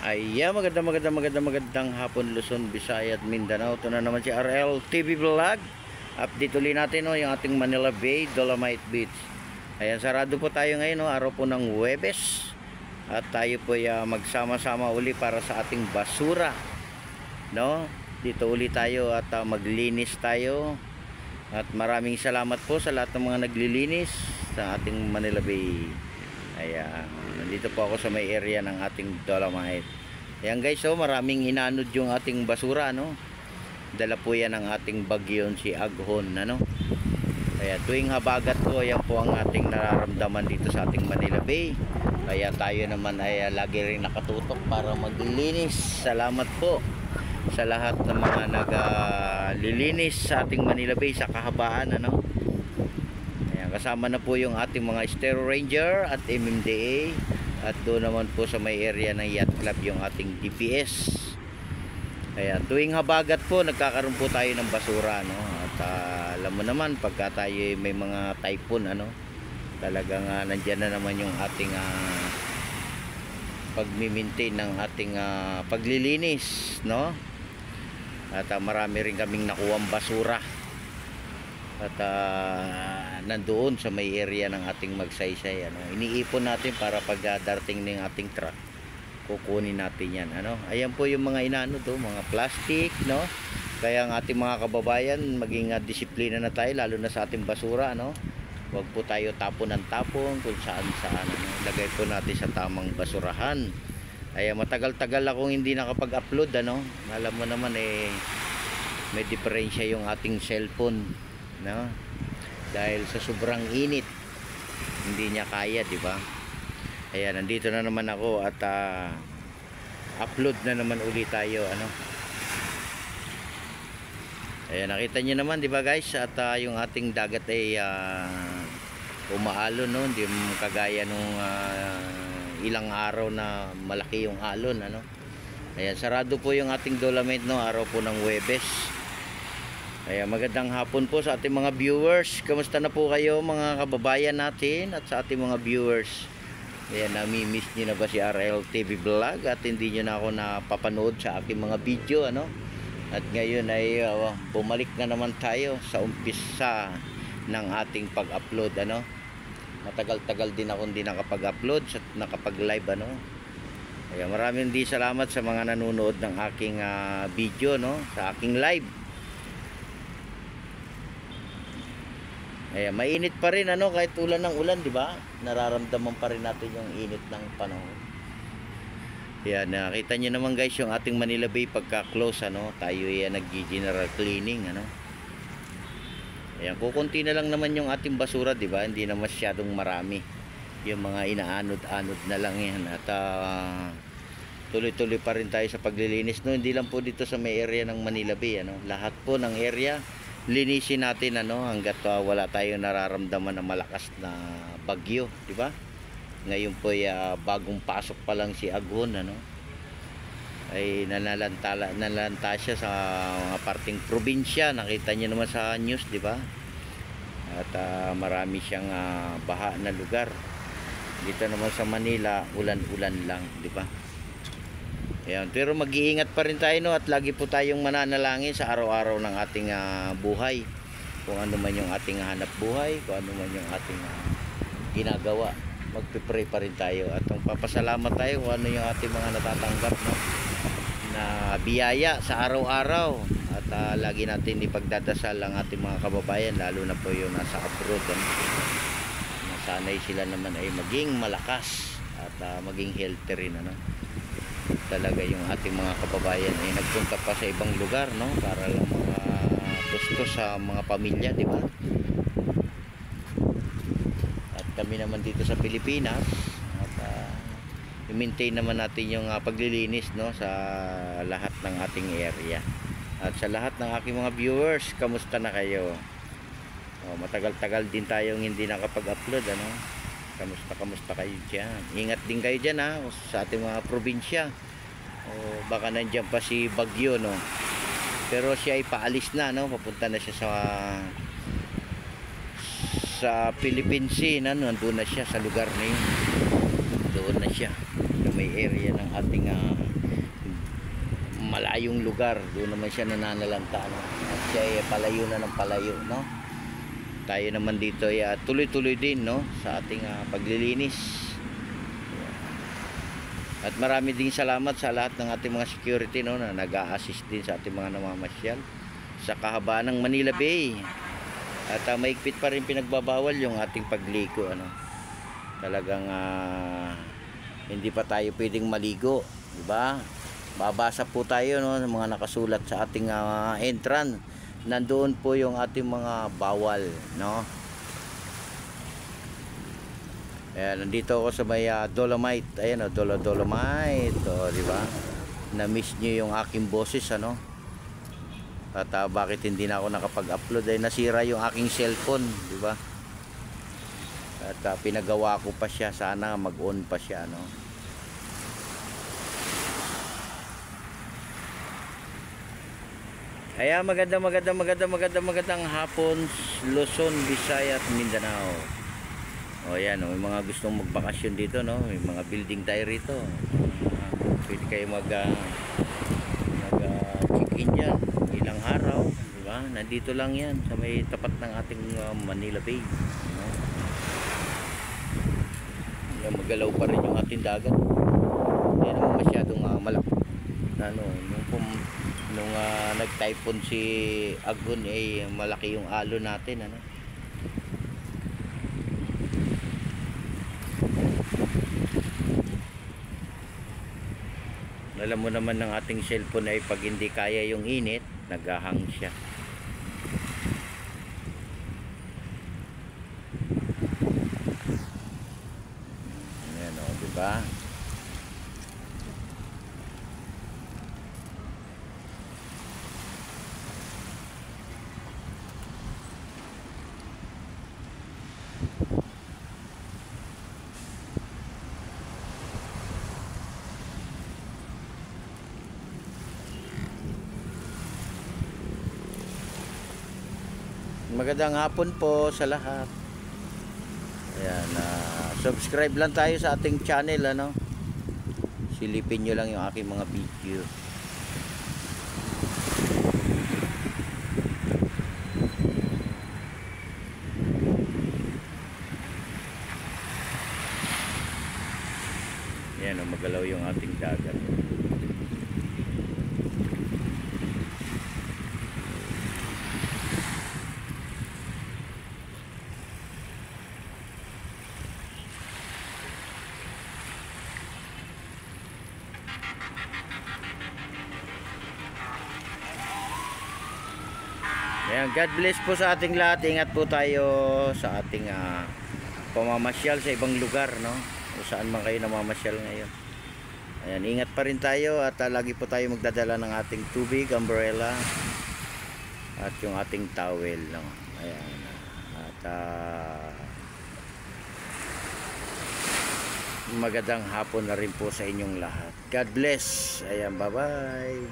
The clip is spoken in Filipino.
Ayan, magandang hapon Luzon, Visayas at Mindanao. Ito na naman si RL TV Vlog. Update ulit natin yung ating Manila Bay, Dolomite Beach. Ayan, sarado po tayo ngayon, araw po ng Huwebes. At tayo po magsama-sama uli para sa ating basura. Dito uli tayo at maglinis tayo. At maraming salamat po sa lahat ng mga naglilinis sa ating Manila Bay. Ayan, nandito po ako sa may area ng ating Dolomite. Ayan guys, maraming inanod yung ating basura, Dala po yan ng ating bagyon si Aghon, Kaya tuwing habagat po, ayan po ang ating nararamdaman dito sa ating Manila Bay. Kaya tayo naman ay lagi rin nakatutok para maglinis. Salamat po sa lahat ng mga naglilinis sa ating Manila Bay sa kahabaan, Kasama na po yung ating mga Estero Ranger at MMDA. At doon naman po sa may area ng Yacht Club yung ating DPS. Kaya tuwing habagat po nagkakaroon po tayo ng basura, At alam mo naman pagka tayo may mga typhoon, talagang nandiyan na naman yung ating pagmi-maintain ng ating paglilinis, At marami rin kaming nakuwang basura. At nandoon sa may area ng ating Magsaysay, iniipon natin para pag darating ng ating truck, kukunin natin yan, Ayan po yung mga inano to, mga plastic, Kaya ang ating mga kababayan, maging disiplina na tayo lalo na sa ating basura, Huwag po tayo tapon ng tapon kung saan Lagay po natin sa tamang basurahan. Ay matagal-tagal akong hindi nakapag-upload, Alam mo naman may diferensya yung ating cellphone, dahil sa sobrang init hindi niya kaya, di ba? Kaya nandito na naman ako at upload na naman ulit tayo, Ayan, nakita niyo naman, di ba guys? At yung ating dagat ay umaalo, hindi kagaya nung ilang araw na malaki yung alon, Ayan, sarado po yung ating Dolomite, araw po ng Huwebes. Ayan, magandang hapon po sa ating mga viewers. Kamusta na po kayo mga kababayan natin at sa ating mga viewers? Ayan, nami-miss niyo na ba si RL TV Vlog at hindi niyo na ako napapanood sa aking mga video, At ngayon ay bumalik na naman tayo sa umpisa ng ating pag-upload, Matagal-tagal din ako hindi nakapag-upload, nakapag-live, Ayan, maraming salamat sa mga nanonood ng aking video, sa aking live. Ayan, mainit pa rin, kahit ulan ng ulan, di ba? Nararamdaman pa rin natin yung init ng panahon. Ayan, nakita nyo naman guys yung ating Manila Bay pagka-close, tayo nag-general cleaning, Ayan, kukunti na lang naman yung ating basura, di ba? Hindi na masyadong marami. Yung mga inaanod-anod na lang yan. At tuloy-tuloy pa rin tayo sa paglilinis, Hindi lang po dito sa may area ng Manila Bay, Lahat po ng area linisin natin, hanggat wala tayong nararamdaman na malakas na bagyo, di ba? Ngayon po bagong pasok pa lang si Aghon, ay nanalanta siya sa mga parting probinsya. Nakita niyo naman sa news, di ba? At marami siyang baha na lugar. Dito naman sa Manila, ulan-ulan lang, di ba? Ayan, pero mag-iingat pa rin tayo, at lagi po tayong mananalangin sa araw-araw ng ating buhay. Kung ano man yung ating hanap buhay, kung ano man yung ating ginagawa, magpipray pa rin tayo. At papasalamat tayo kung ano yung ating mga natatanggap na biyaya sa araw-araw. At lagi natin ipagdadasal ang ating mga kababayan, lalo na po yung nasa abroad. Sana'y sila naman ay maging malakas at maging healthy rin, Talaga yung ating mga kababayan ay nagpunta pa sa ibang lugar, para lang gusto sa mga pamilya, di ba? At kami naman dito sa Pilipinas at i-maintain naman natin yung paglilinis, sa lahat ng ating area. At sa lahat ng aking mga viewers, kamusta na kayo? Matagal-tagal din tayong hindi nakapag-upload, Kamusta kayo dyan? Ingat din kayo dyan, sa ating mga probinsya. Baka nandyan pa si Bagyo, Pero siya ay paalis na, Papunta na siya sa Philippine Sea, nandun na siya sa lugar na yun. Doon na siya sa may area ng ating malayong lugar. Doon naman siya nananalanta, no? At siya ay palayo na ng palayo, no? Tayo naman dito ay tuloy-tuloy din, no, sa ating paglilinis. At marami din salamat sa lahat ng ating mga security, no, na nag-a-assist din sa ating mga namamasyal sa kahabaan ng Manila Bay. At maigpit pa rin pinagbabawal yung ating pagligo, ano. Talagang hindi pa tayo pwedeng maligo, di ba? Babasa po tayo, no, ng mga nakasulat sa ating entrance. Nandoon po yung ating mga bawal, no. Ayan, nandito ako sa may Dolomite. Ayan, Dolomite, di ba? Na-miss niyo yung aking boses, ano? At bakit hindi na ako nakapag-upload? Ay nasira yung aking cellphone, di ba? At pinagawa ko pa siya, sana mag-on pa siya, no? Kaya magandang hapon, Luzon, Visayas at Mindanao. O yan, may mga gustong magbakasyon dito, no? May mga building tayo rito. Pwede kayo check-in dyan ilang araw, di ba? Nandito lang yan sa may tapat ng ating Manila Bay, no? Magalaw pa rin yung ating dagat. Hindi naman masyadong malaki. Nung nag-typhoon si Agun, malaki yung alon natin, ano? Alam mo naman ng ating cellphone ay pag hindi kaya yung init, naghahang siya. Ayan, o, diba? Magandang hapon po sa lahat. Ayan, subscribe lang tayo sa ating channel, ano. Silipin nyo lang yung aking mga video. Ayan, magalaw yung ating dagat. Ayan, God bless po sa ating lahat. Ingat po tayo sa ating pamamasyal sa ibang lugar, no? O saan man kayo namamasyal ngayon. Ayan, ingat pa rin tayo at lagi po tayo magdadala ng ating tubig, umbrella at yung ating towel, no? Ayan. At magandang hapon na rin po sa inyong lahat. God bless. Ayan, bye-bye.